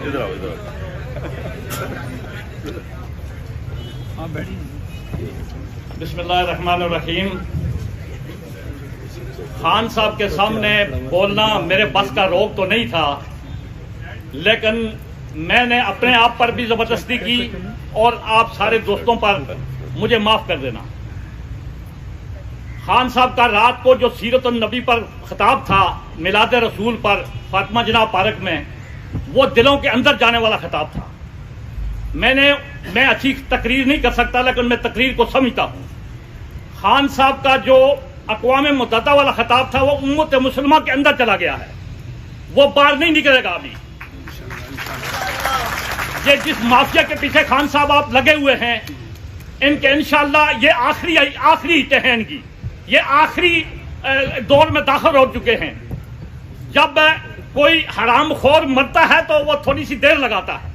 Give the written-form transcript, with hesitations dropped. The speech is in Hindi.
इधर आओ इधर। बिस्मिल्लाहिर्रहमानिर्रहीम। खान साहब के सामने बोलना मेरे बस का रोग तो नहीं था, लेकिन मैंने अपने आप पर भी जबरदस्ती की और आप सारे दोस्तों पर मुझे माफ कर देना। खान साहब का रात को जो सीरत नबी पर खिताब था, मिलाद रसूल पर फातिमा जिना पार्क में, वो दिलों के अंदर जाने वाला खिताब था। मैं अच्छी तकरीर नहीं कर सकता, लेकिन मैं तकरीर को समझता हूँ। खान साहब का जो अक़वाम मुत्तहिदा वाला खिताब था, वो उम्मत मुसलमा के अंदर चला गया है, वो बाहर नहीं निकलेगा अभी। ये जिस माफिया के पीछे खान साहब आप लगे हुए हैं, इनके इंशाअल्लाह ये आखिरी हैं, इनकी ये आखिरी दौर में दाखिल हो चुके हैं। जब कोई हरामखोर मरता है तो वो थोड़ी सी देर लगाता है,